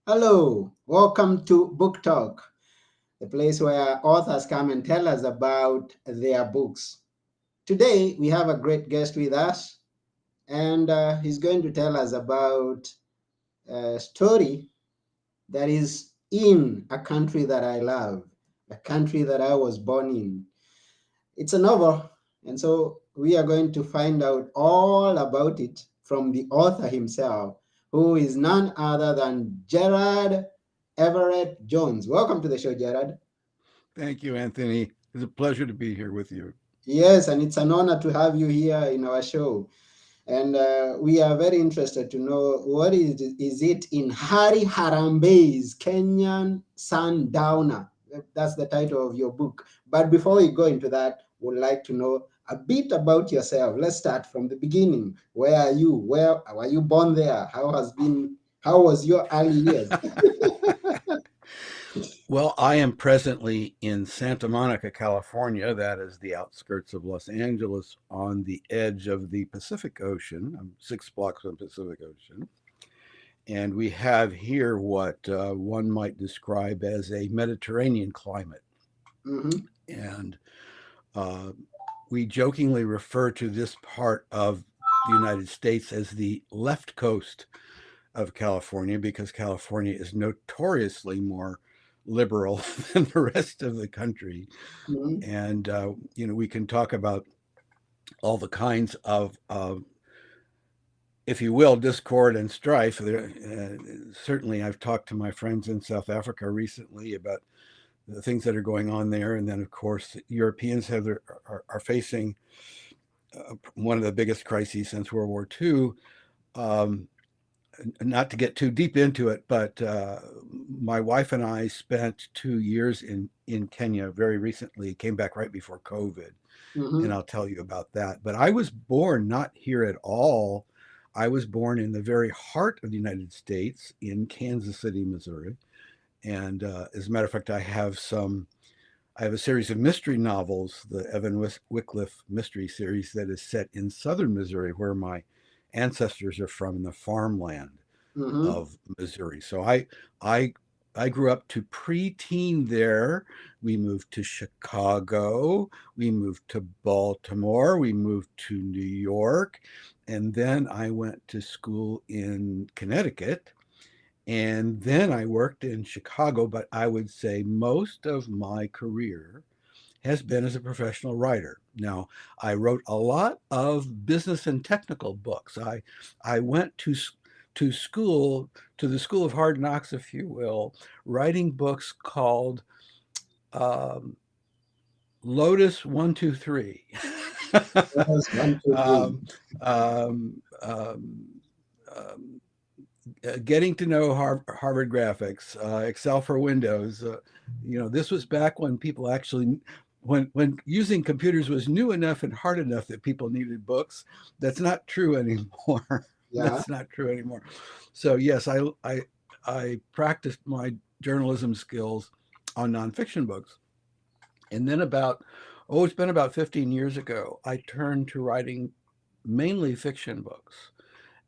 Hello, welcome to Book Talk, the place where authors come and tell us about their books. Today, we have a great guest with us, and he's going to tell us about a story that is in a country that I love, a country that I was born in. It's a novel, and so we are going to find out all about it from the author himself, who is none other than Gerald Everett Jones. Welcome to the show, Gerald. Thank you, Anthony. It's a pleasure to be here with you. Yes, and it's an honor to have you here in our show. And we are very interested to know what is it in Harambee's Kenyan Sundowner. That's the title of your book. But before we go into that, would like to know a bit about yourself. Let's start from the beginning. Where are you? Where were you born there? How was your early years? Well, I am presently in Santa Monica, California. That is the outskirts of Los Angeles on the edge of the Pacific Ocean. I'm 6 blocks from the Pacific Ocean. And we have here what one might describe as a Mediterranean climate. Mm-hmm. And uh, we jokingly refer to this part of the United States as the left coast of California because California is notoriously more liberal than the rest of the country. Mm-hmm. And, we can talk about all the kinds of, if you will, discord and strife. Certainly, I've talked to my friends in South Africa recently about the things that are going on there. And then, of course, Europeans are facing one of the biggest crises since World War II. Um, Not to get too deep into it, but my wife and I spent 2 years in Kenya very recently. Came back right before COVID, and Mm-hmm. I'll tell you about that. But I was born not here at all. I was born in the very heart of the United States in Kansas City, Missouri. And as a matter of fact, I have a series of mystery novels, the Evan Wycliffe mystery series, that is set in southern Missouri, where my ancestors are from in the farmland Mm-hmm. of Missouri. I I grew up to preteen there. We moved to Chicago. We moved to Baltimore. We moved to New York. And then I went to school in Connecticut. And then I worked in Chicago. But I would say most of my career has been as a professional writer. Now, I wrote a lot of business and technical books. I went to school, to the school of hard knocks, if you will, writing books called um, Lotus 123. Yes, one, two, three. um, um, um, um, Getting to know Harvard graphics, Excel for Windows. This was back when people actually, when using computers was new enough and hard enough that people needed books. That's not true anymore. Yeah. That's not true anymore. So yes, I practiced my journalism skills on nonfiction books, and then it's been about 15 years ago, I turned to writing mainly fiction books,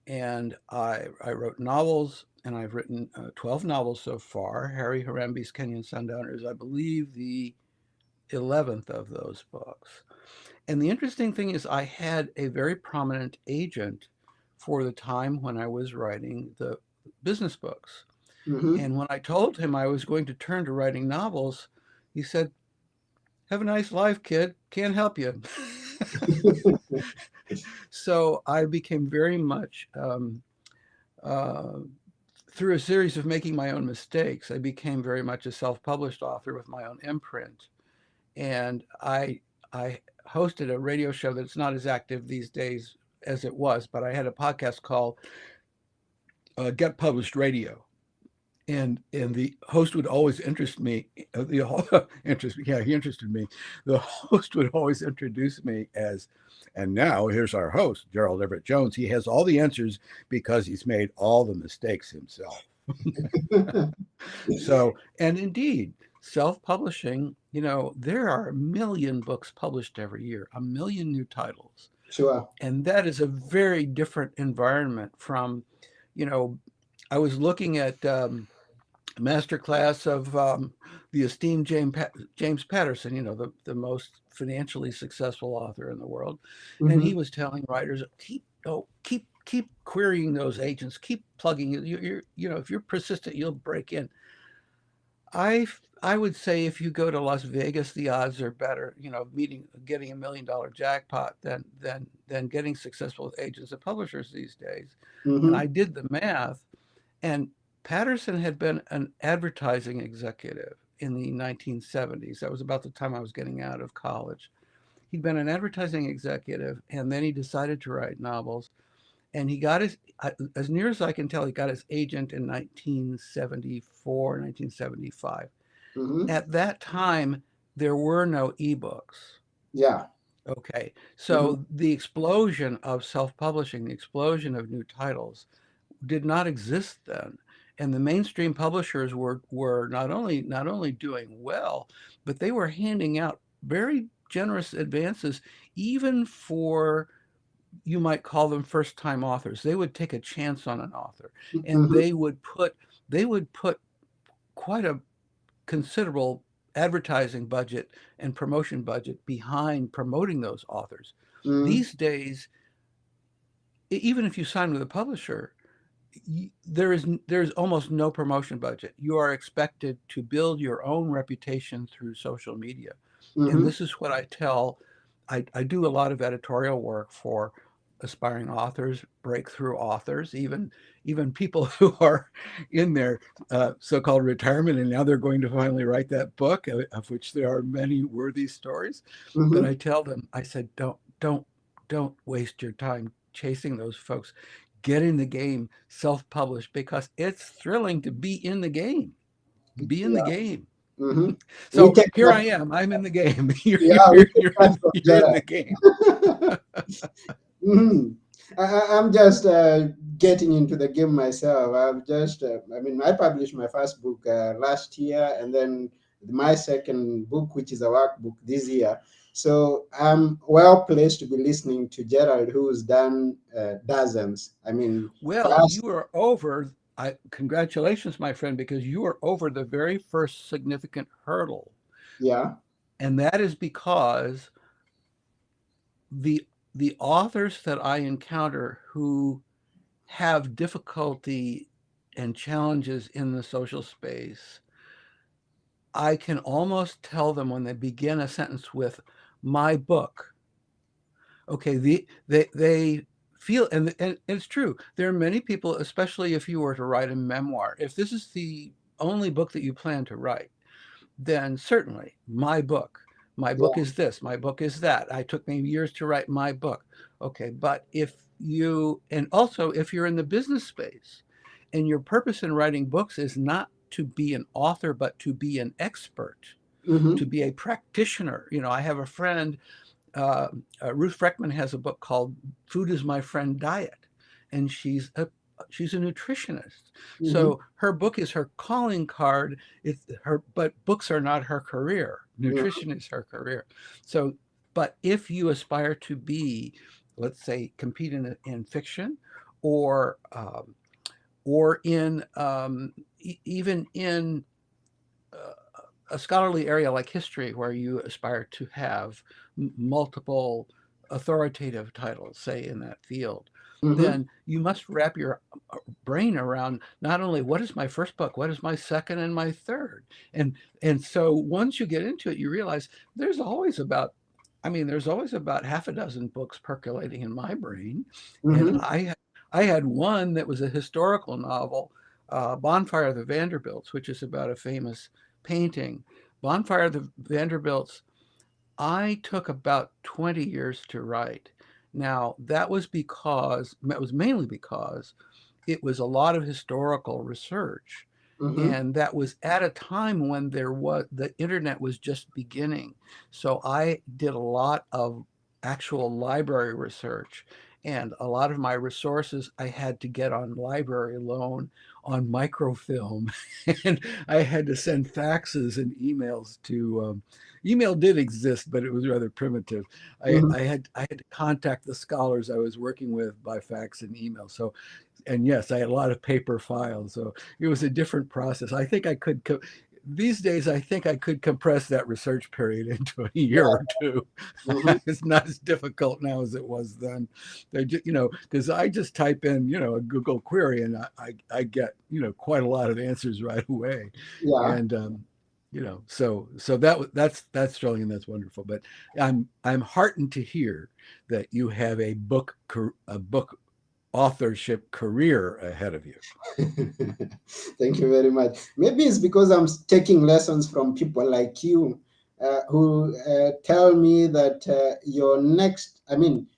and I wrote novels, and I've written 12 novels so far. Harambee's Kenyan Sundowner is, I believe, the 11th of those books. And the interesting thing is, I had a very prominent agent for the time when I was writing the business books. Mm-hmm. And when I told him I was going to turn to writing novels, he said, "Have a nice life, kid. Can't help you." So I became very much uh, through a series of making my own mistakes, I became very much a self-published author with my own imprint. And I hosted a radio show that's not as active these days as it was, but I had a podcast called Get Published Radio. And the host would always interest me. He interested me. The host would always introduce me as, and now here's our host, Gerald Everett Jones. He has all the answers because he's made all the mistakes himself. So, and indeed, self publishing, there are a million books published every year, a million new titles. Sure. And that is a very different environment from, you know, I was looking at master class of the esteemed James Patterson, the most financially successful author in the world, and he Mm-hmm. was telling writers, keep querying those agents, keep plugging it. If you're persistent, you'll break in. I would say if you go to Las Vegas, the odds are better, getting $1 million jackpot than getting successful with agents and publishers these days. And I Mm-hmm. did the math, and Patterson had been an advertising executive in the 1970s. That was about the time I was getting out of college. He'd been an advertising executive, and then he decided to write novels. And he got his, as near as I can tell, he got his agent in 1974, 1975. Mm-hmm. At that time, there were no ebooks. Yeah. Okay. Mm-hmm. So the explosion of self publishing, the explosion of new titles, did not exist then. And the mainstream publishers were not only doing well, but they were handing out very generous advances, even for, you might call them first time authors. They would take a chance on an author, and Mm-hmm. they would put quite a considerable advertising budget and promotion budget behind promoting those authors. Mm-hmm. These days, even if you sign with a publisher, there's almost no promotion budget. You are expected to build your own reputation through social media. And Mm-hmm. this is what I tell, I do a lot of editorial work for aspiring authors, breakthrough authors, even people who are in their so-called retirement, and now they're going to finally write that book, of which there are many worthy stories. But Mm-hmm. I tell them, I said, don't waste your time chasing those folks. Get in the game, self-publish, because it's thrilling to be in the game. Be in the Yeah. game. Mm-hmm. We So take here I that. am. I'm in the game. You're Yeah, we you're take you're that in, from you're in the game. Gerald. Mhm. I'm just getting into the game myself. I mean, I published my first book last year, and then my second book, which is a workbook, this year. So I'm well placed to be listening to Gerald, who's done dozens. I mean, for Well, us, you are over. Congratulations, my friend, because you are over the very first significant hurdle, yeah. and that is because the the authors that I encounter who have difficulty and challenges in the social space, I can almost tell them when they begin a sentence with my book. Okay, they feel, and it's true. There are many people, especially if you were to write a memoir, if this is the only book that you plan to write, then certainly my book. My book Yeah. is this, my book is that. I took me years to write my book. Okay, but and also if you're in the business space and your purpose in writing books is not to be an author, but to be an expert, to Mm-hmm. be a practitioner. I have a friend, uh, Ruth Freckman has a book called "Food Is My Friend Diet," and she's a nutritionist. Mm-hmm. So her book is her calling card. But books are not her career. Mm-hmm. Nutrition is her career. So, but if you aspire to be, let's say, compete in fiction, or in even in uh, a scholarly area like history, where you aspire to have multiple authoritative titles, say in that field, Mm-hmm. then you must wrap your brain around not only what is my first book, what is my second and my third, and so once you get into it, you realize there's always about. There's always about half a dozen books percolating in my brain, and Mm-hmm. I had one that was a historical novel, Bonfire of the Vanderbilts, which is about a famous painting. Bonfire of the Vanderbilts, I took about 20 years to write. Now, that was mainly because it was a lot of historical research. Mm-hmm. And that was at a time when the internet was just beginning. So I did a lot of actual library research. and a lot of my resources I had to get on library loan on microfilm, and I had to send faxes and emails to. Email did exist, but it was rather primitive. Mhm. I had to contact the scholars I was working with by fax and email. So, and yes, I had a lot of paper files. So it was a different process. I think I could. These days, I think I could compress that research period into a year Yeah. or two. Mhm. It's not as difficult now as it was then. They just, because I just type in, a Google query and I get, quite a lot of answers right away. Yeah. And, so that's thrilling and that's wonderful. But I'm heartened to hear that you have a book authorship career ahead of you. Thank you very much. Maybe it's because I'm taking lessons from people like you who tell me that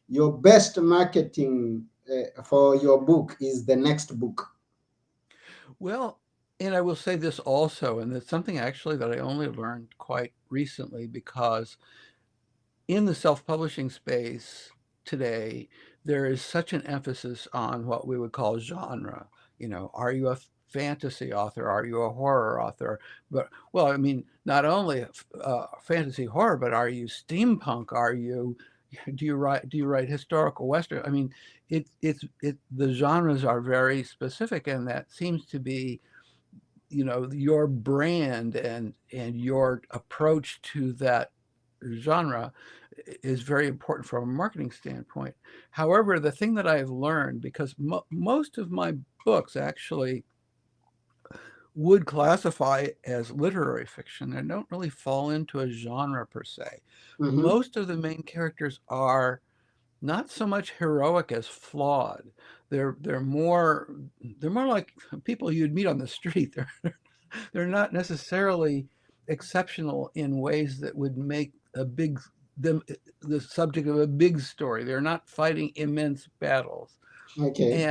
your best marketing for your book is the next book. Well, and I will say this also, and it's something actually that I only learned quite recently because in the self-publishing space today, there is such an emphasis on what we would call genre. Are you a fantasy author? Are you a horror author? But well, I mean, not only fantasy horror, but are you steampunk? Are you do you write historical western? I mean, the genres are very specific, and that seems to be your brand and your approach to that genre is very important from a marketing standpoint. However, the thing that I've learned, because most of my books actually would classify as literary fiction, they don't really fall into a genre per se. Mm-hmm. Most of the main characters are not so much heroic as flawed. They're more like people you'd meet on the street. They're not necessarily exceptional in ways that would make them the subject of a big story. They're not fighting immense battles. Okay.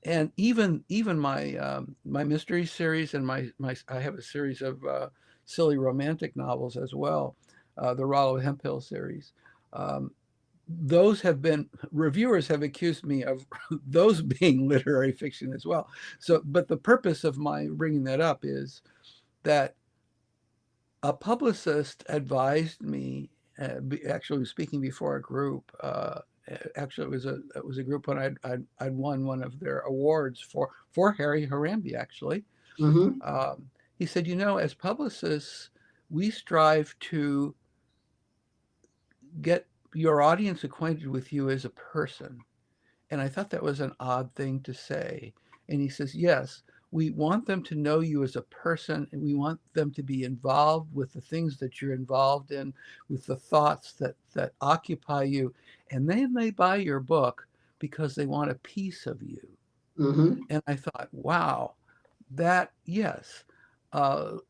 And even my mystery series and my I have a series of silly romantic novels as well, the Rollo Hemphill series. Um, those have been reviewers have accused me of those being literary fiction as well. So, but the purpose of my bringing that up is that a publicist advised me, actually speaking before a group. Actually, it was a group when I'd won one of their awards for Harry Harambee. Actually, Mm-hmm. he said, as publicists, we strive to get your audience acquainted with you as a person. And I thought that was an odd thing to say. And he says, yes, we want them to know you as a person, and we want them to be involved with the things that you're involved in, with the thoughts that occupy you. And then they buy your book because they want a piece of you. Mm-hmm. And I thought, wow, yes.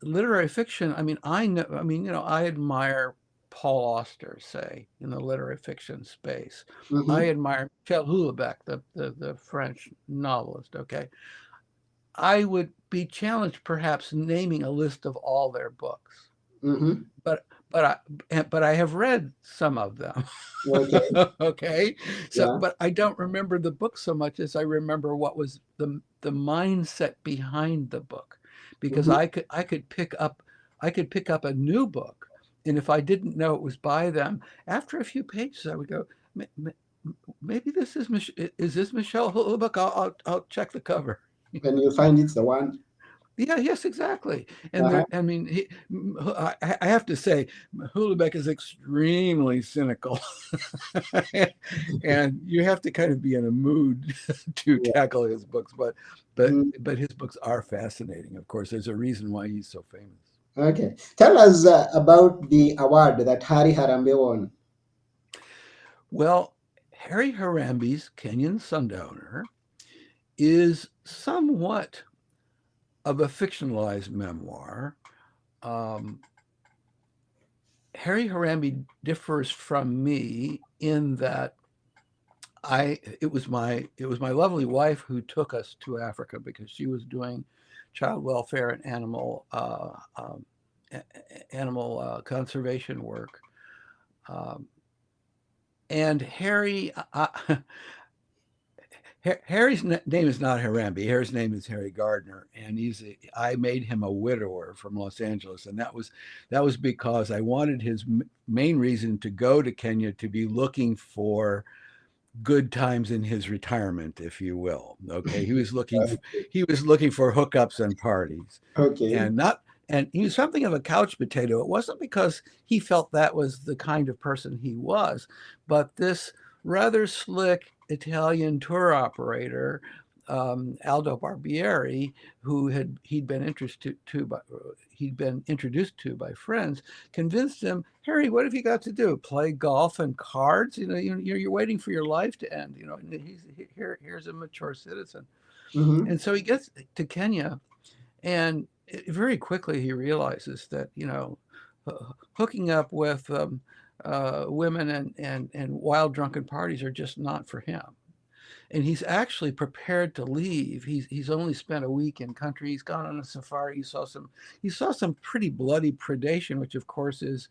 Literary fiction, I mean, I admire Paul Auster, say, in the literary fiction space. I Mm-hmm. admire Michel Houellebecq, the French novelist, okay? I would be challenged perhaps naming a list of all their books, Mm-hmm. but but I have read some of them. Okay. Okay, so Yeah. but I don't remember the book so much as I remember what was the mindset behind the book, because Mm-hmm. I could pick up a new book, and if I didn't know it was by them, after a few pages I would go, maybe this is this Michelle Houellebecq? I'll check the cover. When you find it's the one. Yeah, yes, exactly. And Uh-huh. I mean, I have to say, Houellebecq is extremely cynical, and you have to kind of be in a mood to Yeah. tackle his books. But Mm. but his books are fascinating. Of course, there's a reason why he's so famous. Okay. Tell us about the award that Harry Harambe won. Well, Harry Harambee's Kenyan Sundowner is somewhat of a fictionalized memoir. Um, Harry Harambee differs from me in that it was my lovely wife who took us to Africa because she was doing child welfare and animal conservation work. Um, And Harry's name is not Harambee. Harry's name is Harry Gardner, and I made him a widower from Los Angeles, and that was because I wanted his main reason to go to Kenya to be looking for good times in his retirement, if you will. Okay, he was looking for hookups and parties, Okay. and not and he was something of a couch potato. It wasn't because he felt that was the kind of person he was, but this rather slick Italian tour operator, Aldo Barbieri, who he'd been introduced to by friends, convinced him, Harry, what have you got to do? Play golf and cards? You're waiting for your life to end. Here's a mature citizen, Mm-hmm. and so he gets to Kenya, and very quickly he realizes that hooking up with women and wild drunken parties are just not for him, and he's actually prepared to leave. He's only spent a week in country. He's gone on a safari. He saw some pretty bloody predation, which of course is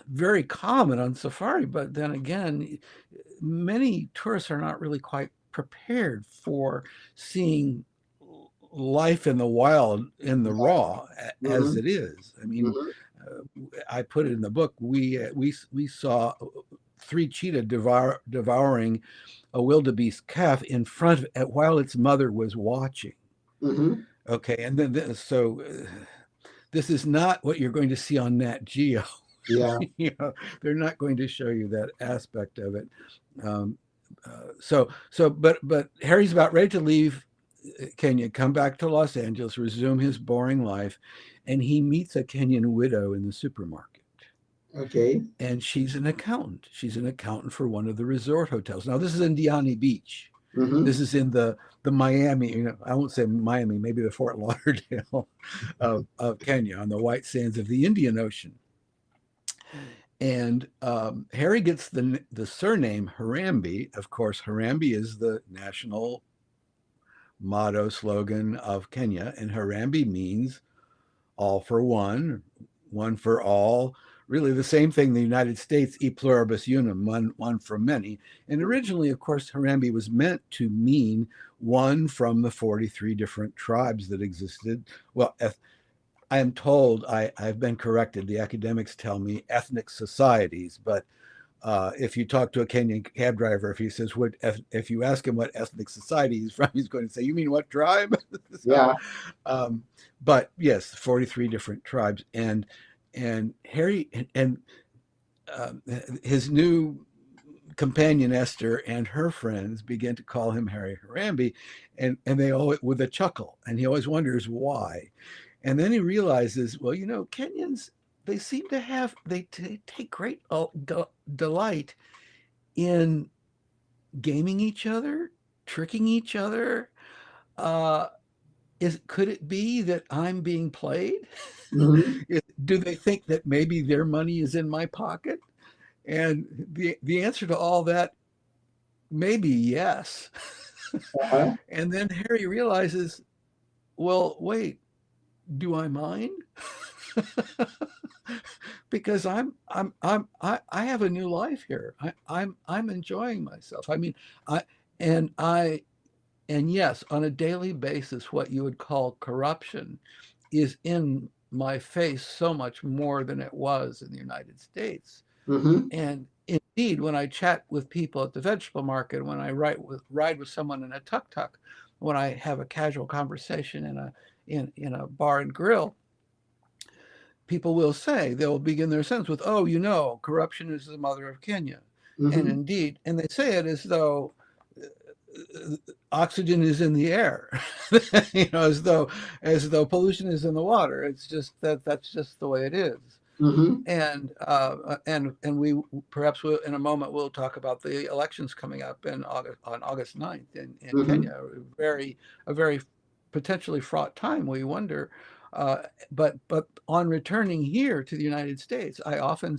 very common on safari. But then again, many tourists are not really quite prepared for seeing life in the wild, in the raw, as Mm-hmm. it is. I mean, Mm-hmm. I put it in the book. We saw three cheetah devouring a wildebeest calf in front of it while its mother was watching. Mm-hmm. Okay, and then this is not what you're going to see on Nat Geo. Yeah. They're not going to show you that aspect of it. Um, but Harry's about ready to leave Kenya, come back to Los Angeles, resume his boring life, and he meets a Kenyan widow in the supermarket. Okay. And she's an accountant. She's an accountant for one of the resort hotels. Now, this is in Diani Beach. Mm-hmm. This is in the Miami, I won't say Miami, maybe the Fort Lauderdale of Kenya, on the white sands of the Indian Ocean. And Harry gets the surname Harambee. Of course, Harambee is the national motto slogan of Kenya, and Harambee means all for one for all. Really, the same thing in the United States, e pluribus unum, one from many. And originally, of course, Harambee was meant to mean one from the 43 different tribes that existed. Well, I am told, I've been corrected. The academics tell me ethnic societies, but if you talk to a Kenyan cab driver, if you ask him what ethnic society he's from, he's going to say, "You mean what tribe?" so, Yeah. um, but yes, 43 different tribes, and Harry and his new companion Esther and her friends begin to call him Harry Harambee, and they all with a chuckle, and he always wonders why. And then he realizes, well, Kenyans, they seem to take great delight in gaming each other, tricking each other. Uh, could it be that I'm being played? Mm-hmm. Do they think that maybe their money is in my pocket? And the answer to all that, maybe yes. Uh-huh. And then Harry realizes, well, wait, do I mind? Because I have a new life here. I'm enjoying myself. I mean, I and I and yes, on a daily basis, what you would call corruption is in my face so much more than it was in the United States. Mm-hmm. And indeed, when I chat with people at the vegetable market, when I ride with someone in a tuk tuk, when I have a casual conversation in a bar and grill, people will say, they'll begin their sentence with, "Oh, corruption is the mother of Kenya." And Mm-hmm. indeed, and they say it as though oxygen is in the air, as though pollution is in the water. It's just that's just the way it is. Mm-hmm. And we perhaps in a moment we'll talk about the elections coming up on August 9th in Mm-hmm. Kenya. A very potentially fraught time. We wonder, uh, but on returning here to the United States, I often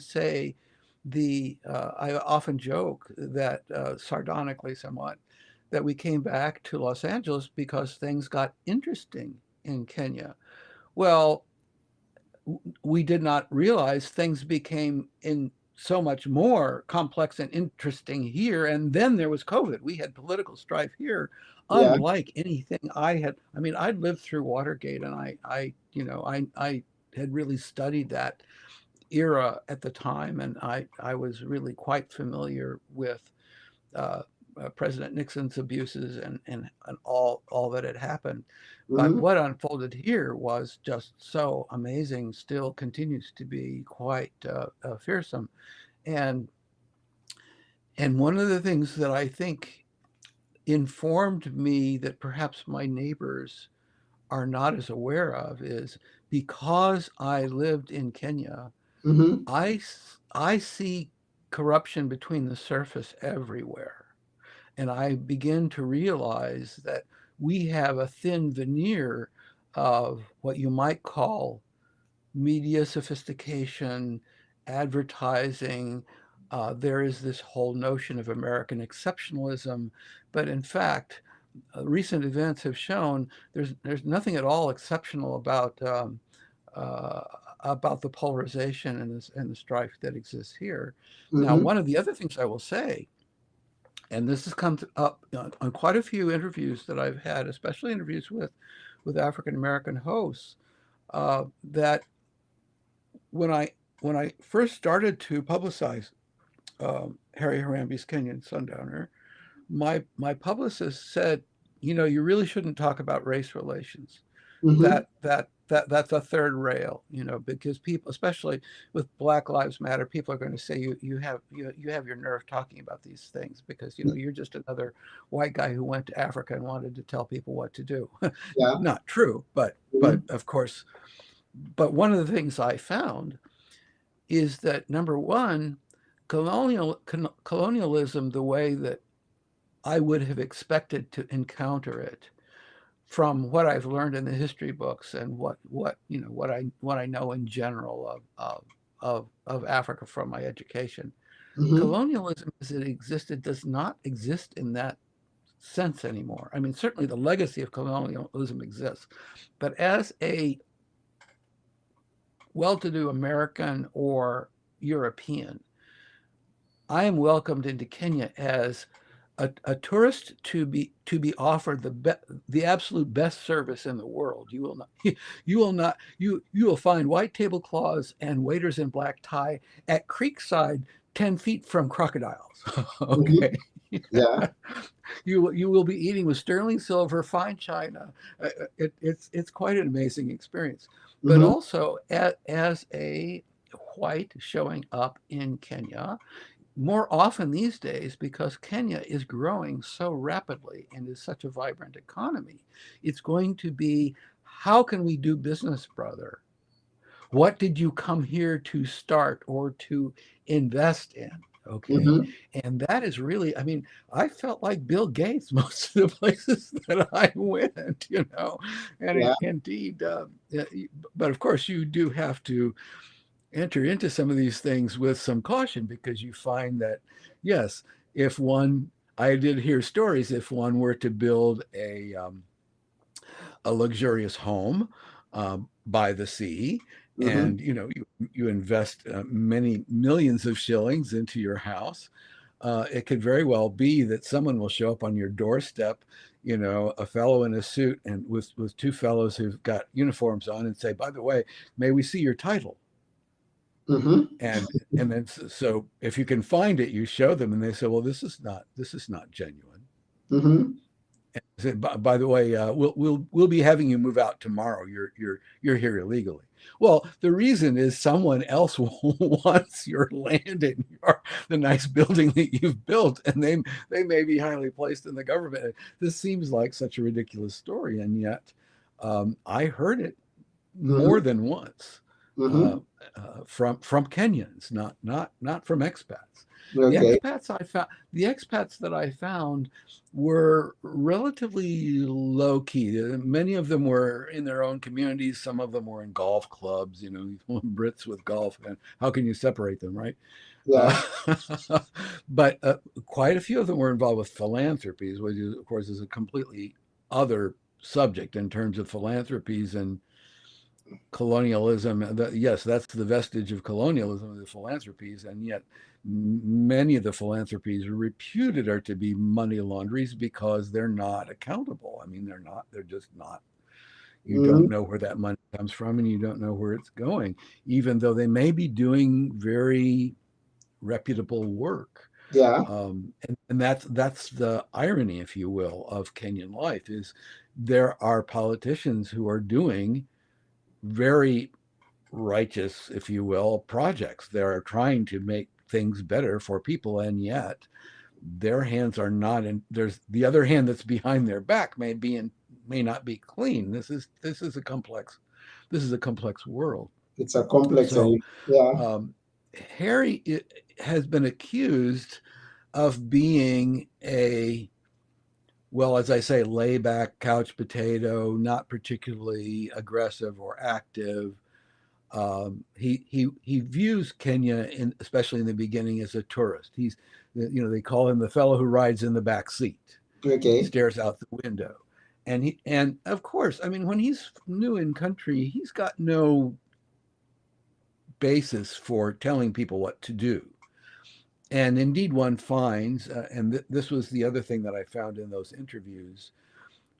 joke that, sardonically somewhat, that we came back to Los Angeles because things got interesting in Kenya. Well, we did not realize things became so much more complex and interesting here. And then there was COVID. We had political strife here, Yeah. unlike anything I had. I mean, I'd lived through Watergate, and I had really studied that era at the time, and I was really quite familiar with uh, President Nixon's abuses and all that had happened. But Mm-hmm. what unfolded here was just so amazing. Still continues to be quite fearsome. And and one of the things that I think informed me that perhaps my neighbors are not as aware of is because I lived in Kenya, Mm-hmm. I see corruption between the surface everywhere. And I begin to realize that we have a thin veneer of what you might call media sophistication, advertising. There is this whole notion of American exceptionalism, but in fact, recent events have shown there's nothing at all exceptional uh, about the polarization and the strife that exists here. Now, Mm-hmm. one of the other things I will say, and this has come up on quite a few interviews that I've had, especially interviews with African American hosts, that when I first started to publicize Harry Harambee's Kenyan Sundowner, my publicist said, you know, you really shouldn't talk about race relations. Mm-hmm. That's a third rail, you know, because people, especially with Black Lives Matter, people are going to say you have your nerve talking about these things because you know you're just another white guy who went to Africa and wanted to tell people what to do. Yeah. Not true, but Mm-hmm. of course, but one of the things I found is that number one, colonialism, the way that I would have expected to encounter it from what I've learned in the history books and what you know what I know in general of Africa from my education. Mm-hmm. Colonialism as it existed does not exist in that sense anymore. I mean, certainly the legacy of colonialism exists, but as a well-to-do American or European, I am welcomed into Kenya as a tourist to be offered the absolute best service in the world. You will find white tablecloths and waiters in black tie at Creekside 10 feet from crocodiles. Mm-hmm. Okay. Yeah. You will be eating with sterling silver, fine china. It's quite an amazing experience. But Mm-hmm. also as a white showing up in Kenya, more often these days because Kenya is growing so rapidly and is such a vibrant economy. It's going to be how can we do business, brother? What did you come here to start or to invest in? Okay. Mm-hmm. And that is really, I mean, I felt like Bill Gates most of the places that I went, you know, and Yeah. indeed, but of course, you do have to enter into some of these things with some caution because you find that, yes, if one, I did hear stories, if one were to build a luxurious home by the sea, Mm-hmm. and you know you invest many millions of shillings into your house, it could very well be that someone will show up on your doorstep, you know, a fellow in a suit and with two fellows who've got uniforms on and say, by the way, may we see your title? Mm-hmm. and and then so if you can find it, you show them and they say, well, this is not genuine. Mm-hmm. And say, by the way, we'll be having you move out tomorrow. You're here illegally. Well, the reason is someone else wants your land and the nice building that you've built, and they may be highly placed in the government. This seems like such a ridiculous story, and yet I heard it more Mm-hmm. than once uh, Mm-hmm. from Kenyans, not from expats. Okay. The expats that I found were relatively low key. Many of them were in their own communities. Some of them were in golf clubs. You know, Brits with golf, and how can you separate them, right? Yeah. Uh, but quite a few of them were involved with philanthropies, which is, of course, is a completely other subject in terms of philanthropies colonialism. Yes, that's the vestige of colonialism, the philanthropies, and yet many of the philanthropies reputed are to be money launderies because they're not accountable. I mean, they're not. They're just not. You don't Mhm. know where that money comes from, and you don't know where it's going, even though they may be doing very reputable work. Yeah. And that's the irony, if you will, of Kenyan life is there are politicians who are doing very righteous, if you will, projects. They're trying to make things better for people, and yet their hands are not in. There's the other hand that's behind their back may not be clean. This is a complex world. It's a complex So and yeah. um, Harry has been accused of being a well, as I say, layback couch potato, not particularly aggressive or active. He views Kenya, especially in the beginning, as a tourist. They call him the fellow who rides in the back seat, Okay. stares out the window, and of course, I mean, when he's new in country, he's got no basis for telling people what to do. And indeed, one finds, this was the other thing that I found in those interviews,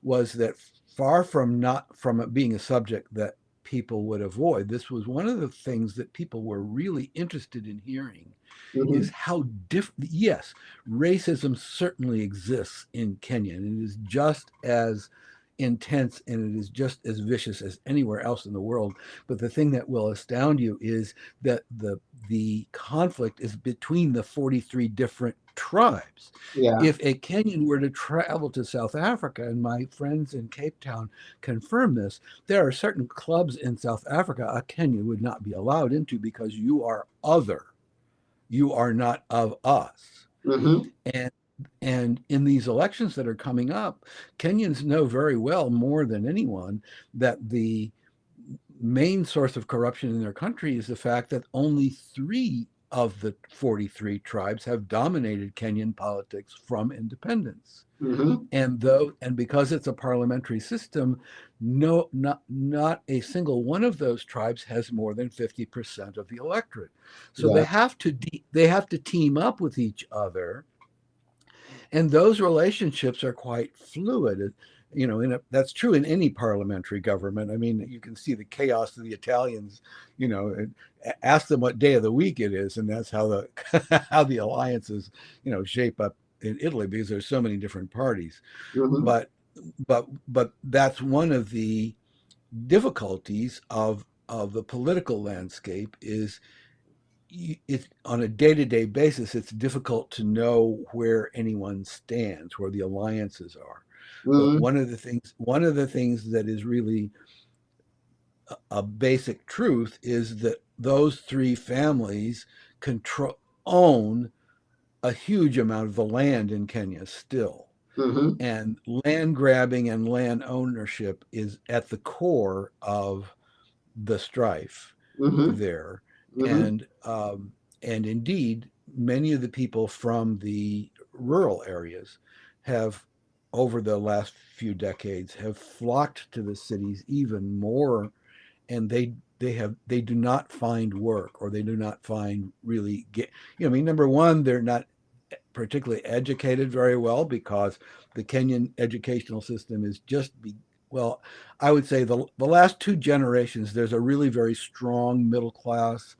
was that far from not from it being a subject that people would avoid, this was one of the things that people were really interested in hearing Mm-hmm. is how different. Yes, racism certainly exists in Kenya, and it is just as intense and it is just as vicious as anywhere else in the world. But the thing that will astound you is that the conflict is between the 43 different tribes. Yeah. If a Kenyan were to travel to South Africa, and my friends in Cape Town confirm this, there are certain clubs in South Africa a Kenyan would not be allowed into because you are other. You are not of us. Mm-hmm. And and in these elections that are coming up, Kenyans know very well more than anyone that the main source of corruption in their country is the fact that only three of the 43 tribes have dominated Kenyan politics from independence. Mm-hmm. And because it's a parliamentary system, no, not a single one of those tribes has more than 50% of the electorate. So Yeah. they have to team up with each other, and those relationships are quite fluid. That's true in any parliamentary government. I mean, you can see the chaos of the Italians. Ask them what day of the week it is, and that's how the how the alliances shape up in Italy because there's so many different parties. Mm-hmm. But but that's one of the difficulties of the political landscape is it's on a day-to-day basis it's difficult to know where anyone stands, where the alliances are. But Mm-hmm. one of the things that is really a basic truth is that those three families control own a huge amount of the land in Kenya still. Mm-hmm. And land grabbing and land ownership is at the core of the strife Mm-hmm. there. Mm-hmm. And indeed, many of the people from the rural areas have, over the last few decades, have flocked to the cities even more, and they do not find work, or they do not find really get. I mean, number one, they're not particularly educated very well because the Kenyan educational system is well, I would say the last two generations, there's a really very strong middle class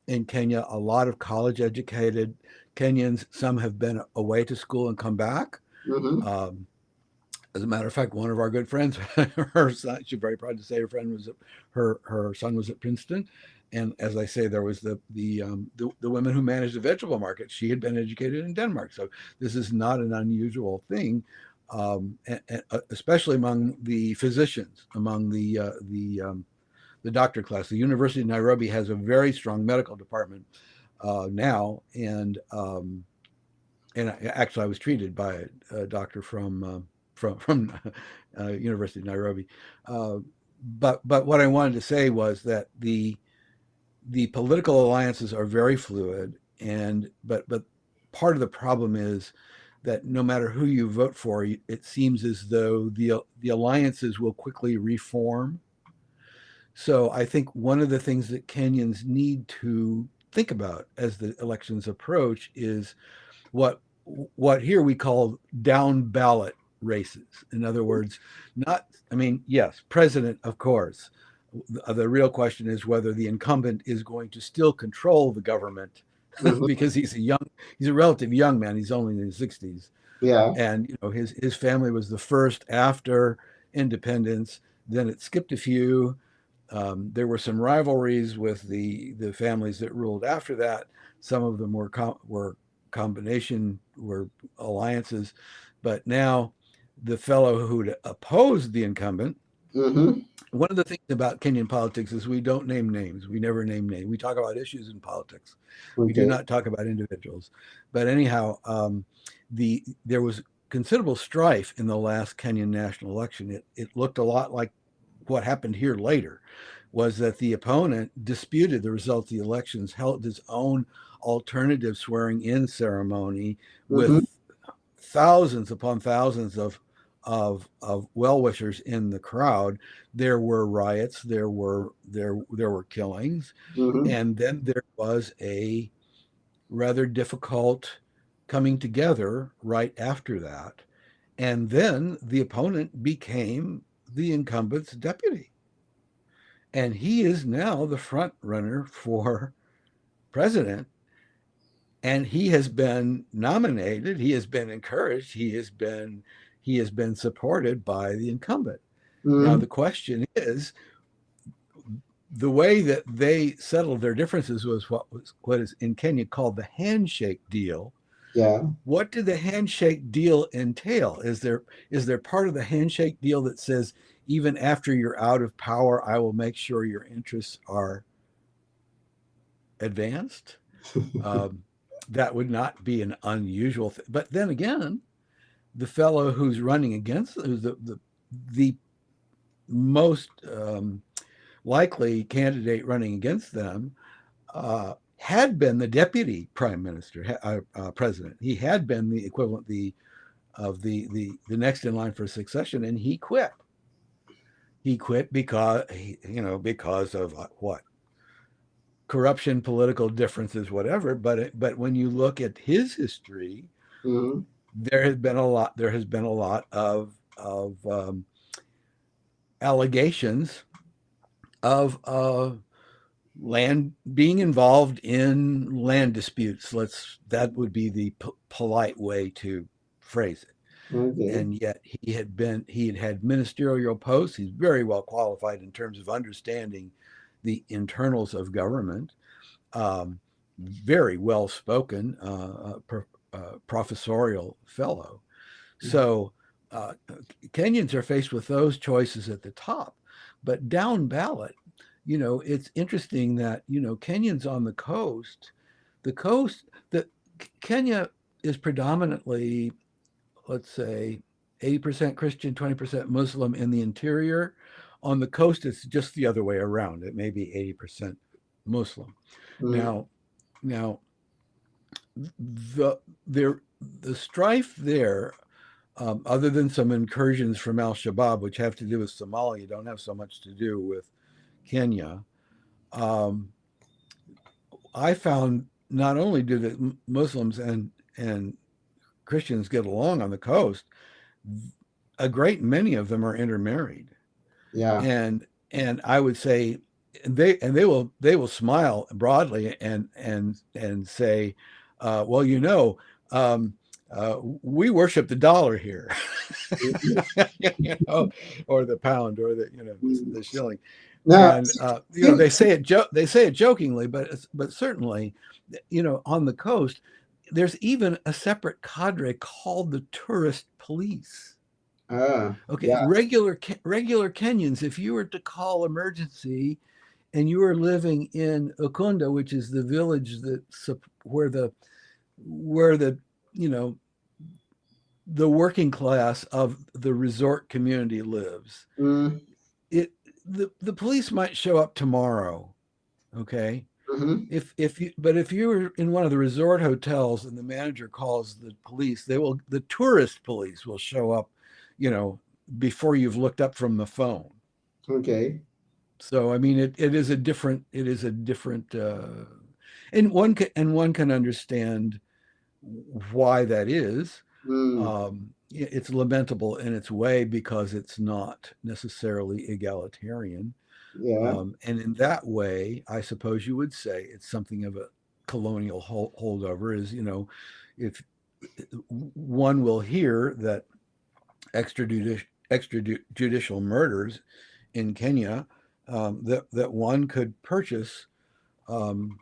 in Kenya, a lot of college educated Kenyans. Some have been away to school and come back. Mm-hmm. Um, as a matter of fact, one of our good friends, her son, she's very proud to say her son was at Princeton. And as I say, there was the women who managed the vegetable market. She had been educated in Denmark, so this is not an unusual thing, especially among the physicians, among the doctor class. The University of Nairobi has a very strong medical department now, and actually, I was treated by a doctor from University of Nairobi. Uh, but what I wanted to say was that the political alliances are very fluid, and but part of the problem is that no matter who you vote for, it seems as though the alliances will quickly reform So I think one of the things that Kenyans need to think about as the elections approach is what what here we call down ballot races. In other words, not, I mean, yes, president, of course. The real question is whether the incumbent is going to still control the government Mm-hmm. because he's a relative young man. He's only in his 60s, Yeah. and his family was the first after independence. Then it skipped a few. There were some rivalries with the families that ruled after that. Some of them were combination were alliances, but now the fellow who opposed the incumbent. Mm-hmm. One of the things about Kenyan politics is we don't name names. We never name names. We talk about issues in politics. We do Okay. not talk about individuals. But anyhow, there was considerable strife in the last Kenyan national election. It looked a lot like what happened here later, was that the opponent disputed the results of the elections, held his own alternative swearing in ceremony Mm-hmm. with thousands upon thousands of well wishers in the crowd. There were riots, there were killings, Mm-hmm. and then there was a rather difficult coming together right after that. And then the opponent became the incumbent's deputy. And he is now the front runner for president. And he has been nominated, he has been encouraged, he has been supported by the incumbent. Now Mm-hmm. the question is, the way that they settled their differences was what is in Kenya called the handshake deal. Yeah. What did the handshake deal entail? Is there part of the handshake deal that says even after you're out of power, I will make sure your interests are advanced? Um, that would not be an unusual thing. But then again, the fellow who's running against, who's the most likely candidate running against them, had been the deputy prime minister, president. He had been the equivalent of the next in line for succession, and he quit. He quit because of what, corruption, political differences, whatever. But when you look at his history, Mm-hmm. there has been a lot of allegations of land being involved in land disputes. That would be the polite way to phrase it. Okay. And yet he had ministerial posts. He's very well qualified in terms of understanding the internals of government. Very well spoken, professorial fellow. So Kenyans are faced with those choices at the top, but down ballot, it's interesting that Kenyans on the coast, that Kenya is predominantly, let's say, 80% Christian, 20% Muslim in the interior. On the coast, it's just the other way around. It may be 80% Muslim. Mm-hmm. Now, now the there the strife there, other than some incursions from Al Shabaab, which have to do with Somalia, don't have so much to do with Kenya. Um, I found not only do the Muslims and Christians get along on the coast, a great many of them are intermarried, Yeah. and I would say they will smile broadly and say, well, we worship the dollar here, Mm-hmm. or the pound, or the shilling. Now, And since, they say it jokingly, but certainly, on the coast, there's even a separate cadre called the tourist police. Okay, yeah. regular Kenyans, if you were to call emergency and you were living in Ukunda, which is the village where the you know the working class of the resort community lives, Mm-hmm. the police might show up tomorrow. Okay, if you were in one of the resort hotels and the manager calls the police, the tourist police will show up, you know, before you've looked up from the phone. Okay. So I mean, it is a different, and one can understand why that is. Mm, It's lamentable in its way because it's not necessarily egalitarian. yeah. And in that way, I suppose you would say it's something of a colonial holdover. Is, if one will hear that extrajudicial murders in Kenya, that one could purchase um,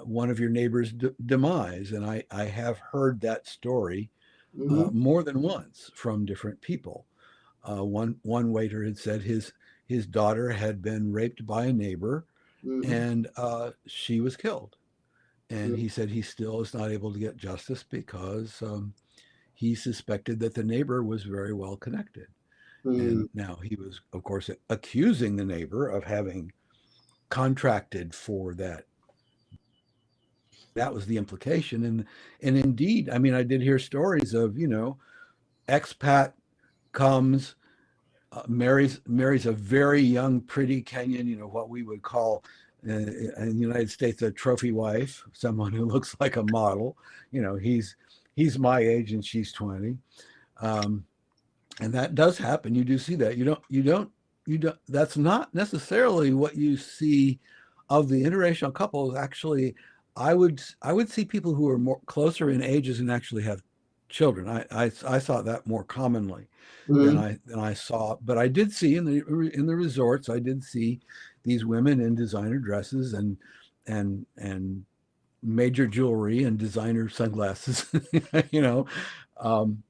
one of your neighbor's demise. And I have heard that story Mm-hmm. more than once from different people. One waiter had said his daughter had been raped by a neighbor, Mm-hmm. and she was killed. And he said he still is not able to get justice because he suspected that the neighbor was very well connected. Mm-hmm. And now he was, of course, accusing the neighbor of having contracted for that. That was the implication. And indeed, I mean, I did hear stories of, expat comes, marries a very young, pretty Kenyan, what we would call in the United States a trophy wife, someone who looks like a model. He's my age and she's 20. Um, and that does happen. You do see that. You don't. That's not necessarily what you see of the interracial couples. Actually, I would see people who are more closer in ages and actually have children. I saw that more commonly than Mm-hmm. I saw. But I did see in the resorts. I did see these women in designer dresses and major jewelry and designer sunglasses. you know, um,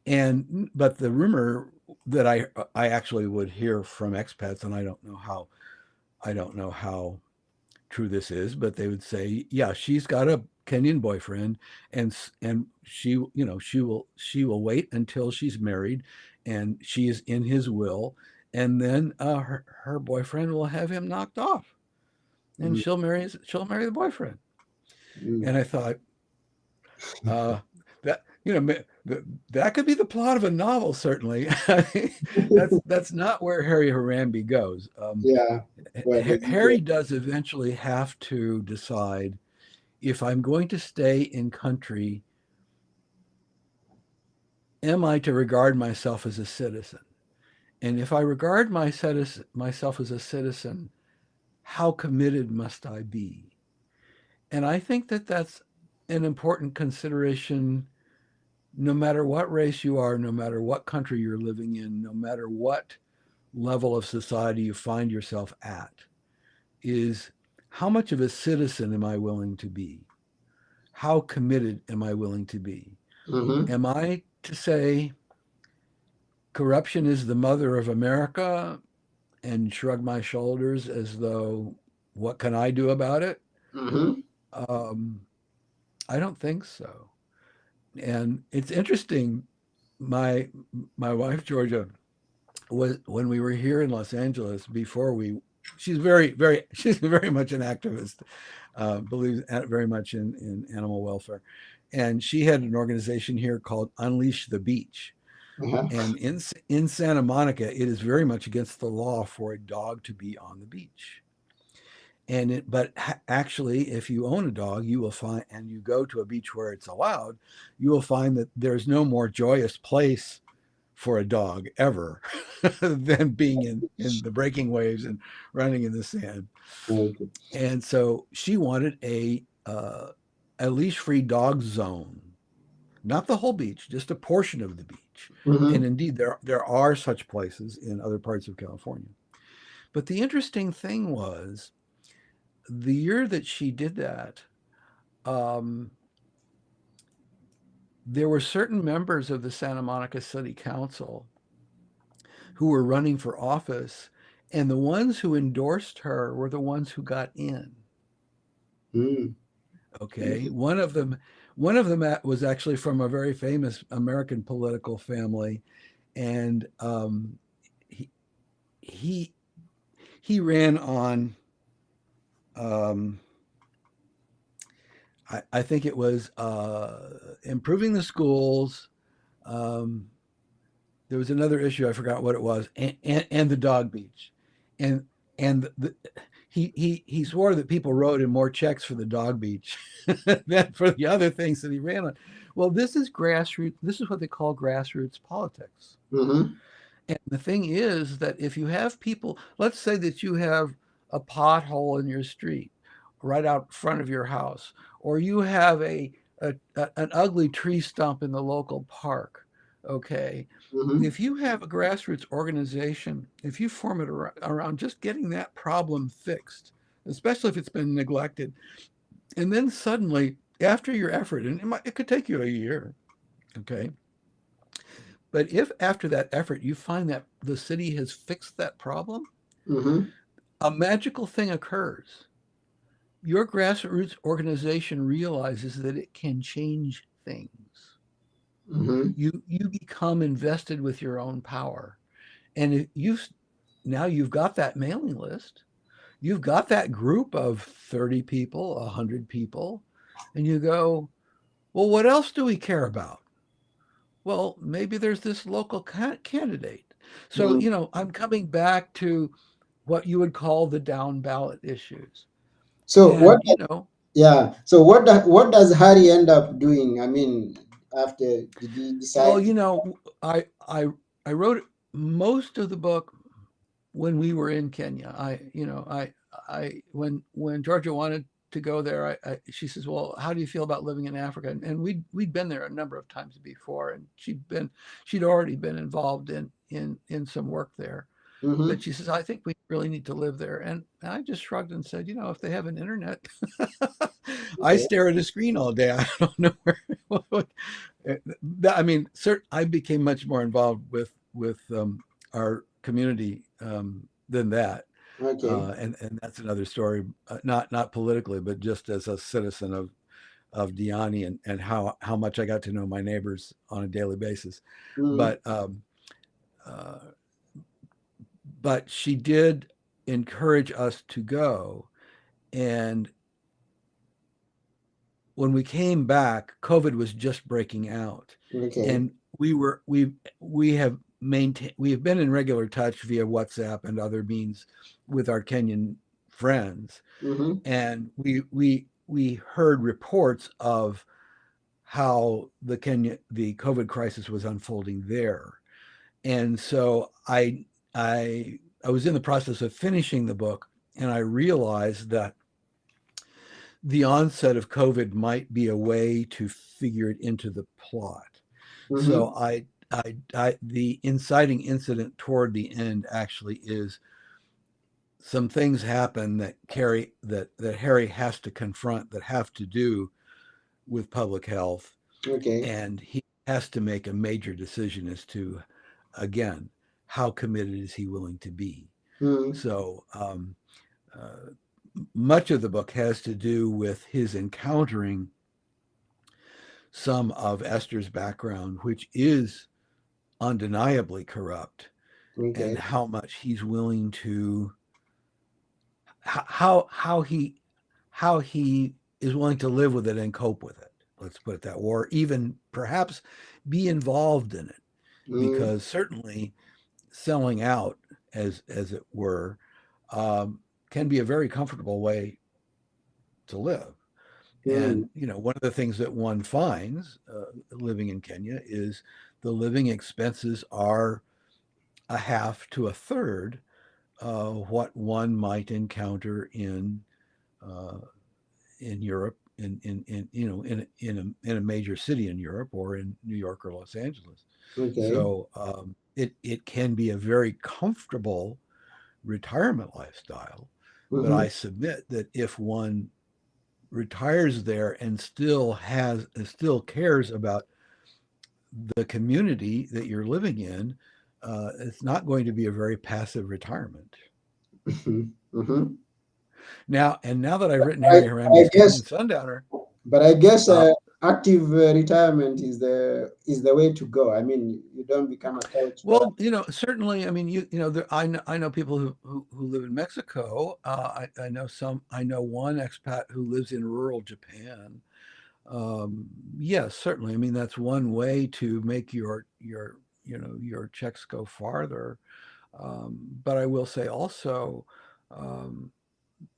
and but the rumor that I actually would hear from expats, and I don't know how true this is, but they would say, yeah, she's got a Kenyan boyfriend, and she will wait until she's married, and she is in his will, and then her boyfriend will have him knocked off, and she'll marry the boyfriend. Mm-hmm. And I thought, uh, that that could be the plot of a novel, certainly. That's not where Harry Harambee goes. Yeah. Where does it go? Harry does eventually have to decide, if I'm going to stay in country, am I to regard myself as a citizen? And if I regard myself as a citizen, how committed must I be? And I think that that's an important consideration, no matter what race you are, no matter what country you're living in, no matter what level of society you find yourself at, is how much of a citizen am I willing to be? How committed am I willing to be? Mm-hmm. Am I to say corruption is the mother of America and shrug my shoulders as though, what can I do about it? Mm-hmm. Um, I don't think so. And it's interesting. My my wife Georgia was, when we were here in Los Angeles before we. She's very much an activist, believes very much in animal welfare, and she had an organization here called Unleash the Beach. Uh-huh. And in Santa Monica, it is very much against the law for a dog to be on the beach. But actually, if you own a dog, you will find, and you go to a beach where it's allowed, you will find that there's no more joyous place for a dog ever than being in the breaking waves and running in the sand. Okay. And so she wanted a leash-free dog zone, not the whole beach, just a portion of the beach. And Mm-hmm. indeed, there are such places in other parts of California. But the interesting thing was, the year that she did that, um, there were certain members of the Santa Monica City Council who were running for office, and the ones who endorsed her were the ones who got in. Mm. Okay, one of them was actually from a very famous American political family, and he he he ran on. Um, I think it was improving the schools. Um, there was another issue, I forgot what it was, and the dog beach. and and he swore that people wrote him more checks for the dog beach than for the other things that he ran on. Well, this is grassroots. This is what they call grassroots politics. Mm-hmm. And the thing is that if you have people, let's say that you have a pothole in your street right out front of your house, or you have an ugly tree stump in the local park, okay? Mm-hmm. If you have a grassroots organization, if you form it around just getting that problem fixed, especially if it's been neglected, and then suddenly, after your effort, and it could take you a year, okay? But if after that effort you find that the city has fixed that problem, Mm-hmm. a magical thing occurs. Your grassroots organization realizes that it can change things. Mm-hmm. You become invested with your own power. And now you've got that mailing list. You've got that group of 30 people, 100 people, and you go, well, what else do we care about? Well, maybe there's this local candidate. So, Mm-hmm. I'm coming back to what you would call the down ballot issues. So what? And, Yeah. So what does Harry end up doing? I mean, after did he well, decide? I wrote most of the book when we were in Kenya. When Georgia wanted to go there, she says, "Well, how do you feel about living in Africa?" And we'd been there a number of times before, and she'd already been involved in some work there. Mm-hmm. But she says, I think we really need to live there. And I just shrugged and said, if they have an internet, I Okay. stare at a screen all day. I don't know where. I mean, I became much more involved with our community than that. Okay. And that's another story, not politically, but just as a citizen of Diani and how much I got to know my neighbors on a daily basis. Mm-hmm. But uh, but she did encourage us to go. And when we came back, COVID was just breaking out, Okay. and we have been in regular touch via WhatsApp and other means with our Kenyan friends, Mm-hmm. and we heard reports of how the COVID crisis was unfolding there. And so I was in the process of finishing the book, and I realized that the onset of COVID might be a way to figure it into the plot. So Mm-hmm. the inciting incident toward the end actually is some things happen that Harry has to confront that have to do with public health, Okay. and he has to make a major decision as to, again, how committed is he willing to be. Mm-hmm. So uh, much of the book has to do with his encountering some of Esther's background, which is undeniably corrupt, and Okay. how much he's willing to how he is willing to live with it and cope with it. Let's put it that, or even perhaps be involved in it, Mm-hmm. because certainly selling out, as it were, um, can be a very comfortable way to live. Mm-hmm. And one of the things that one finds living in Kenya is the living expenses are a half to a third what one might encounter uh, in Europe, in a major city in Europe, or in New York or Los Angeles. Okay. So it can be a very comfortable retirement lifestyle. But Mm-hmm. I submit that if one retires there and still cares about the community that you're living in, it's not going to be a very passive retirement. Mm-hmm. Mm-hmm. Now that I've written I, Harry I Harambee's guess, Kenyan Sundowner, but I guess uh, active retirement is the way to go. I mean, you don't become a couch well, certainly, I mean, I know people who live in Mexico. I know one expat who lives in rural Japan. Um, yes, certainly. I mean, that's one way to make your checks go farther. But I will say also um,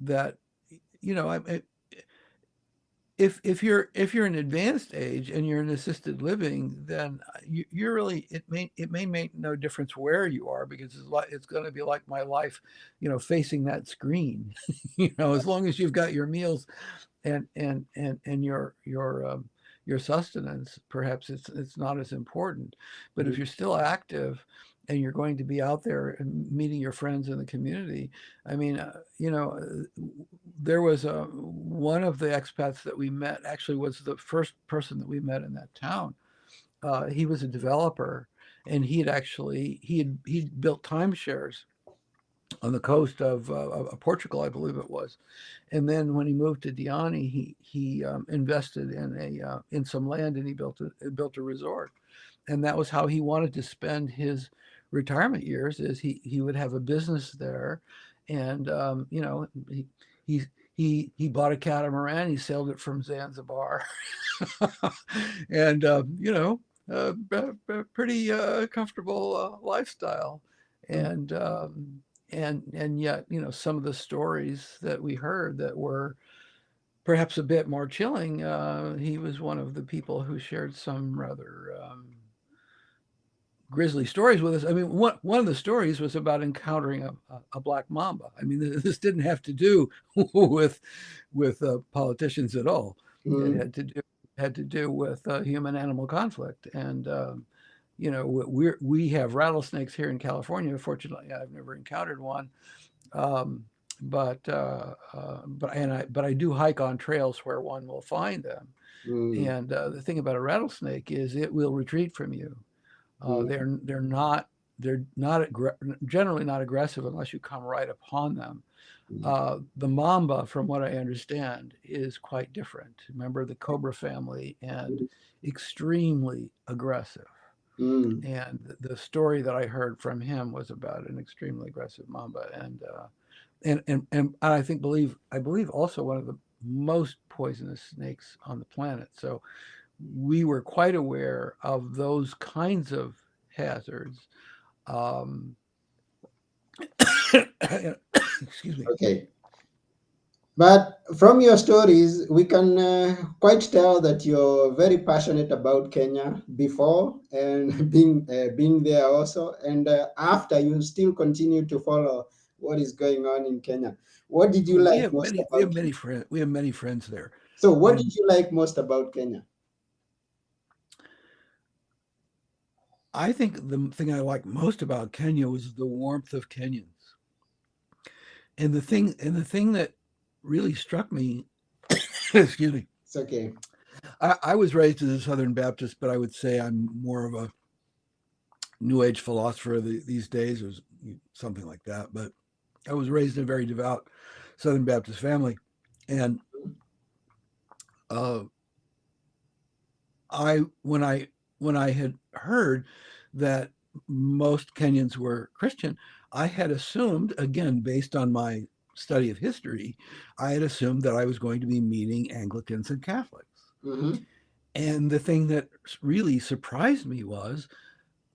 that if you're an advanced age and you're in assisted living, then you're really it may make no difference where you are, because it's going to be like my life, facing that screen. As long as you've got your meals and your sustenance, perhaps it's not as important. But if Mhm. you're still active and you're going to be out there and meeting your friends in the community, I mean, there was one of the expats that we met, actually was the first person that we met in that town. He was a developer, and he'd built timeshares on the coast of Portugal, I believe it was. And then when he moved to Diani, he invested in some land, and he built a resort. And that was how he wanted to spend his retirement years. Is he would have a business there, and he he bought a catamaran. He sailed it from Zanzibar, and pretty comfortable lifestyle. Mm, And yet, some of the stories that we heard that were perhaps a bit more chilling. He was one of the people who shared some rather grisly stories with us. I mean, one of the stories was about encountering a black mamba. I mean, this didn't have to do with politicians at all. It mm, had to do with human animal conflict. And we have rattlesnakes here in California. Fortunately, I've never encountered one. Um, but I do hike on trails where one will find them. mm, And the thing about a rattlesnake is it will retreat from you. Uh, mm, they're they're not they're not generally not aggressive unless you come right upon them. mm, The mamba, from what I understand, is quite different. Remember the cobra family, and extremely aggressive. mm, And the story that I heard from him was about an extremely aggressive mamba, and I believe also one of the most poisonous snakes on the planet. So we were quite aware of those kinds of hazards. Um, excuse me. okay. But from your stories, we can quite tell that you're very passionate about Kenya before and being there also, and after you still continue to follow what is going on in Kenya. What did you We like have most many we about have Kenya? many friends we have many friends there. So, what did And you like most about Kenya? I think the thing I like most about Kenya was the warmth of Kenyans. And the thing that really struck me, excuse me, It's okay. I was raised as a Southern Baptist, but I would say I'm more of a New Age philosopher these days, or something like that. But I was raised in a very devout Southern Baptist family, and uh, I when I had heard that most Kenyans were Christian, I had assumed, again based on my study of history, I had assumed that I was going to be meeting Anglicans and Catholics. Mm-hmm. And the thing that really surprised me was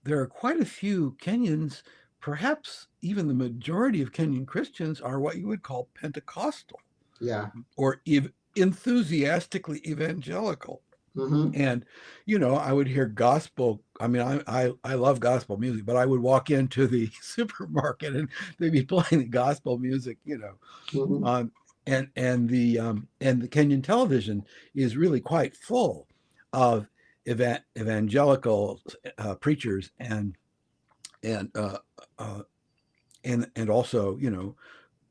there are quite a few Kenyans, perhaps even the majority of Kenyan Christians are what you would call Pentecostal, Yeah. or enthusiastically evangelical. Mm-hmm. And I would hear gospel. I mean, I love gospel music, but I would walk into the supermarket and they'd be playing the gospel music, Mm-hmm. on and the Kenyan television is really quite full of evangelical preachers, and uh, and also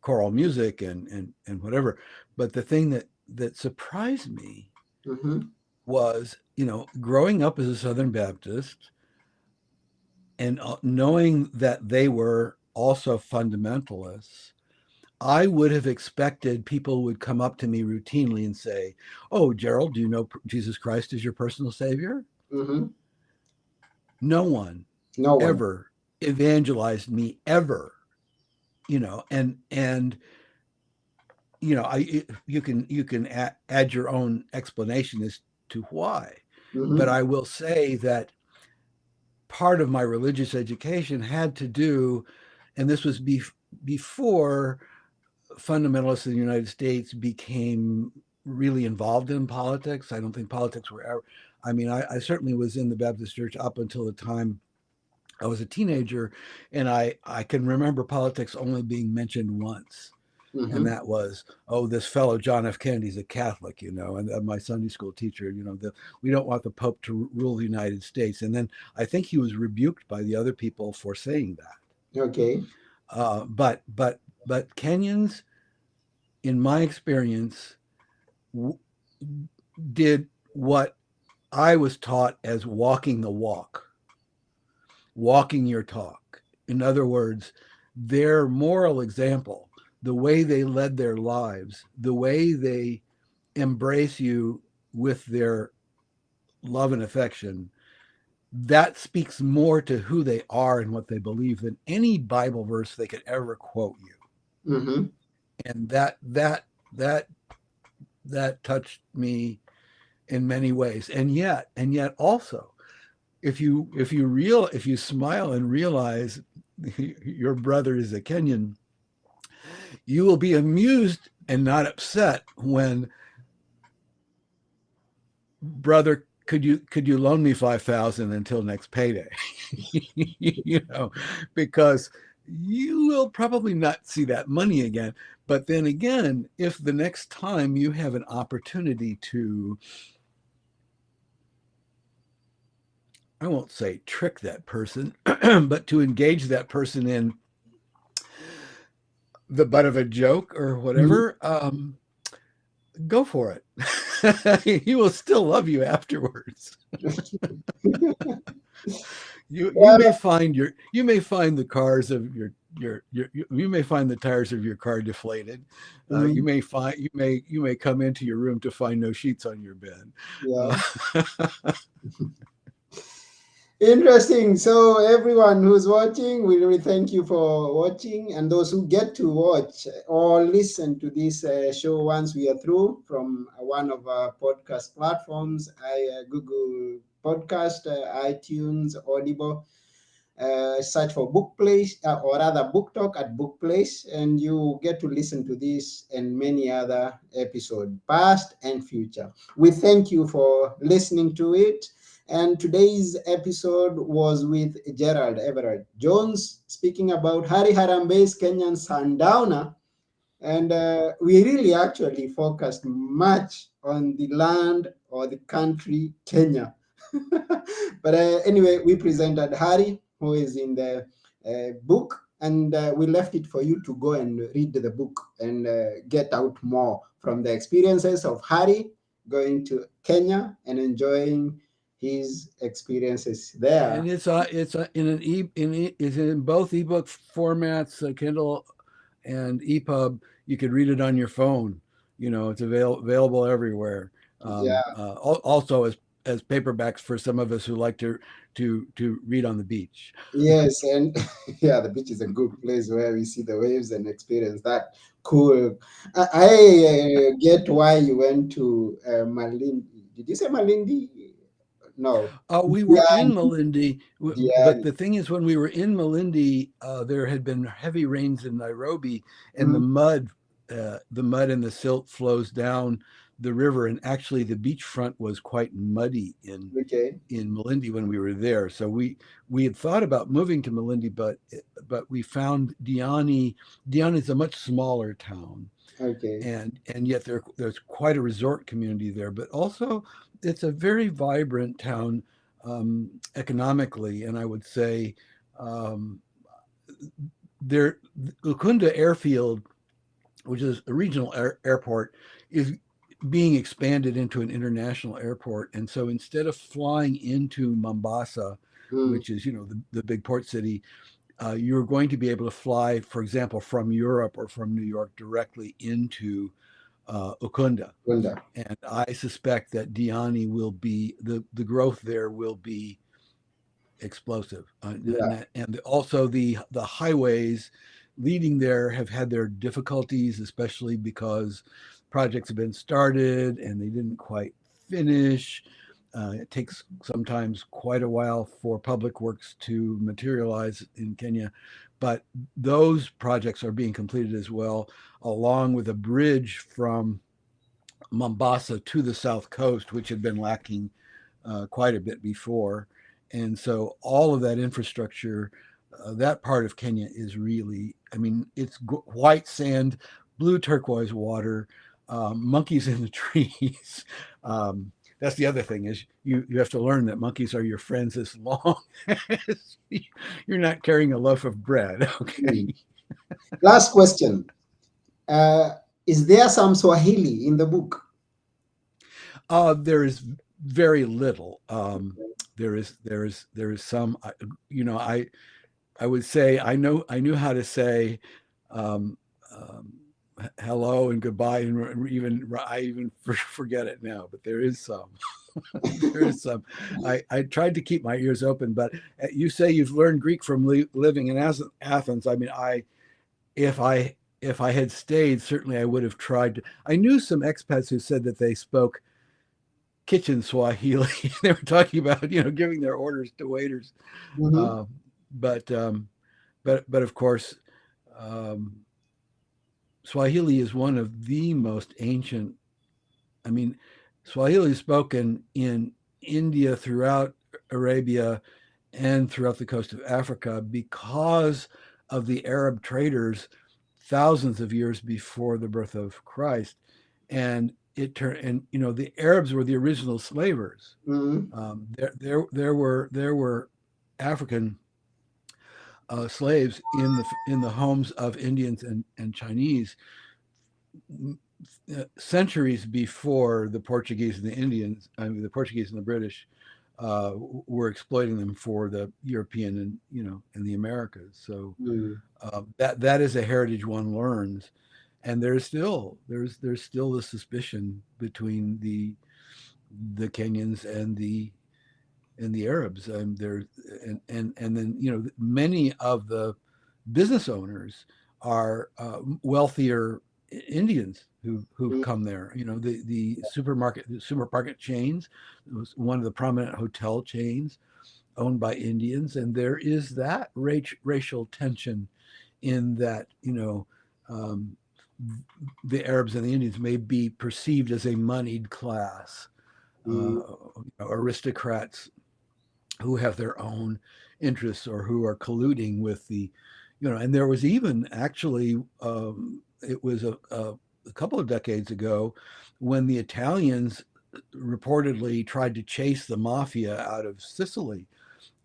choral music and whatever. But the thing that surprised me Mm-hmm. was, growing up as a Southern Baptist, and knowing that they were also fundamentalists. I would have expected people would come up to me routinely and say, "Oh, Gerald, do you know Jesus Christ is your personal savior?" Mm-hmm. No one No one. ever evangelized me ever, and you can add your own explanation as to why. But Mm-hmm. I will say that part of my religious education had to do and this was before fundamentalists in the United States became really involved in politics. I don't think politics were ever. I mean, I certainly was in the Baptist Church up until the time I was a teenager, and I can remember politics only being mentioned once, and Mm-hmm. that was, oh, this fellow John F. Kennedy's a Catholic, and my Sunday school teacher, we don't want the Pope to rule the United States, and then I think he was rebuked by the other people for saying that. Okay. But Kenyans, in my experience, w- did what I was taught as walking the walk, walking your talk. In other words, their moral example, the way they led their lives, the way they embrace you with their love and affection, that speaks more to who they are and what they believe than any Bible verse they could ever quote you. Mm-hmm. And that that touched me in many ways. And yet also, if you smile and realize your brother is a Kenyan, you will be amused and not upset when, brother, could you loan me 5,000 until next payday? Because you will probably not see that money again. But then again, if the next time you have an opportunity to, I won't say trick that person, but to engage that person in the butt of a joke or whatever, go for it. He will still love you afterwards. You Well, may find the cars of you may find the tires of your car deflated. You mm, may find you may come into your room to find no sheets on your bed. yeah. Uh, Interesting. So, everyone who's watching, we really thank you for watching, and those who get to watch or listen to this show once we are through from one of our podcast platforms, Google Podcast, iTunes, Audible. Search for Book Place, or rather Book Talk at Book Place, and you get to listen to this and many other episodes, past and future. We thank you for listening to it. And today's episode was with Gerald Everett Jones, speaking about Harambee's Kenyan Sundowner. And we really actually focused much on the land or the country, Kenya. But anyway, we presented Harry, who is in the book, and we left it for you to go and read the book and get out more from the experiences of Harry going to Kenya and enjoying his experiences there. and it's in an it's in both ebook formats, Kindle and EPUB. You could read it on your phone. It's available everywhere. Yeah. Also as paperbacks for some of us who like to read on the beach. Yes, and yeah, the beach is a good place where we see the waves and experience that. Cool. I get why you went to Malindi. Did you say Malindi? No. We were in Diani. Malindi, but Diani. the thing is, when we were in Malindi, there had been heavy rains in Nairobi, and Mm, the mud and the silt flows down the river, and actually the beachfront was quite muddy okay. in Malindi when we were there. So we had thought about moving to Malindi, but we found Diani. Diani is a much smaller town, Okay. and yet there's quite a resort community there. But also, it's a very vibrant town economically, and I would say um, there Ukunda Airfield, which is a regional airport, is being expanded into an international airport. And so instead of flying into Mombasa, Mm, which is the big port city, you're going to be able to fly, for example, from Europe or from New York directly into Ukunda. Wonder. And I suspect that Diani will be the growth there will be explosive, Yeah. and also the highways leading there have had their difficulties, especially because projects have been started and they didn't quite finish. It takes sometimes quite a while for public works to materialize in Kenya, but those projects are being completed as well, along with a bridge from Mombasa to the south coast, which had been lacking quite a bit before. And so all of that infrastructure, that part of Kenya is really, I mean, it's white sand, blue turquoise water, monkeys in the trees. That's the other thing is you have to learn that monkeys are your friends as long as you're not carrying a loaf of bread. Okay. Hmm. Last question. Uh, is there some Swahili in the book? There is very little. There is some. You know, I would say I knew how to say um, um, hello and goodbye, and even I even forget it now. But there is some. There is some. I tried to keep my ears open, but you say you've learned Greek from living in Athens. I mean, if I had stayed, certainly I would have tried. I knew some expats who said that they spoke kitchen Swahili. They were talking about giving their orders to waiters, Mm-hmm. uh, but but of course, um, Swahili is one of the most ancient. I mean, Swahili is spoken in India, throughout Arabia, and throughout the coast of Africa because of the Arab traders thousands of years before the birth of Christ, and it turned and the Arabs were the original slavers. Mm-hmm. There were African slaves in the homes of Indians and Chinese centuries before the Portuguese and the Indians. I mean, the Portuguese and the British were exploiting them for the European and the Americas. So Mm-hmm. that is a heritage one learns, and there's still the suspicion between the Kenyans and the Arabs, and there and then many of the business owners are wealthier Indians who've come there. The supermarket chains, was one of the prominent hotel chains owned by Indians, and there is that racial tension in that um, the Arabs and the Indians may be perceived as a moneyed class, Mm-hmm. aristocrats who have their own interests or who are colluding with and there was even actually, it was a couple of decades ago when the Italians reportedly tried to chase the mafia out of Sicily,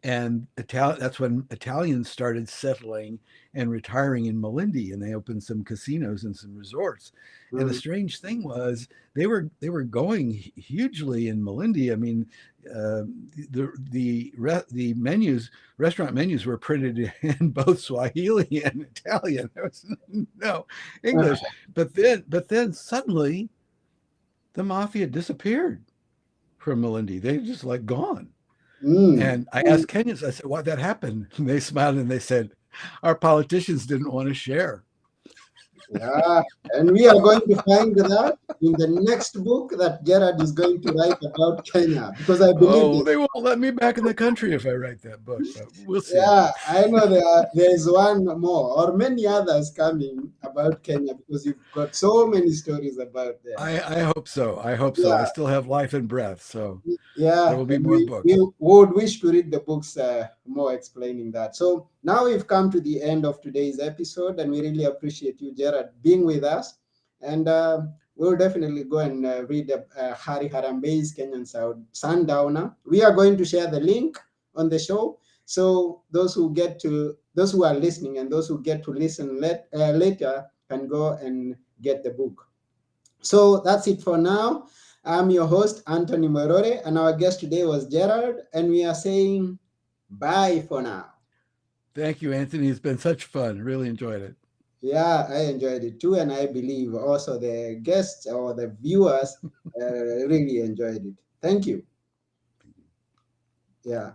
and that's when Italians started settling and retiring in Malindi, and they opened some casinos and some resorts. And the Mm-hmm. strange thing was they were going hugely in Malindi. I mean, uh, the menus, restaurant menus, were printed in both Swahili and Italian. There was no English. But then suddenly the mafia disappeared from Malindi. They just like gone. And I Mm-hmm. asked Kenyans, I said, why that happened? And they smiled and they said, our politicians didn't want to share. Yeah, and we are going to find that in the next book that Gerard is going to write about Kenya, because I believe Oh, that. they won't let me back in the country if I write that book, but we'll see. Yeah, I know there is one more or many others coming about Kenya because you've got so many stories about there. I hope so. I hope so. I Yeah, still have life and breath, so there yeah, will be and more we books. would wish to read the books more explaining that. So now we've come to the end of today's episode, and we really appreciate you, Gerard, being with us. And we'll definitely go and read Hari Harambe's Kenyan Sundowner. We are going to share the link on the show, so those who are listening and those who get to listen later can go and get the book. So that's it for now. I'm your host, Anthony Morore, and our guest today was Gerald, and we are saying bye for now. Thank you, Anthony. It's been such fun. Really enjoyed it. Yeah, I enjoyed it too, and I believe also the guests or the viewers really enjoyed it. Thank you. Yeah.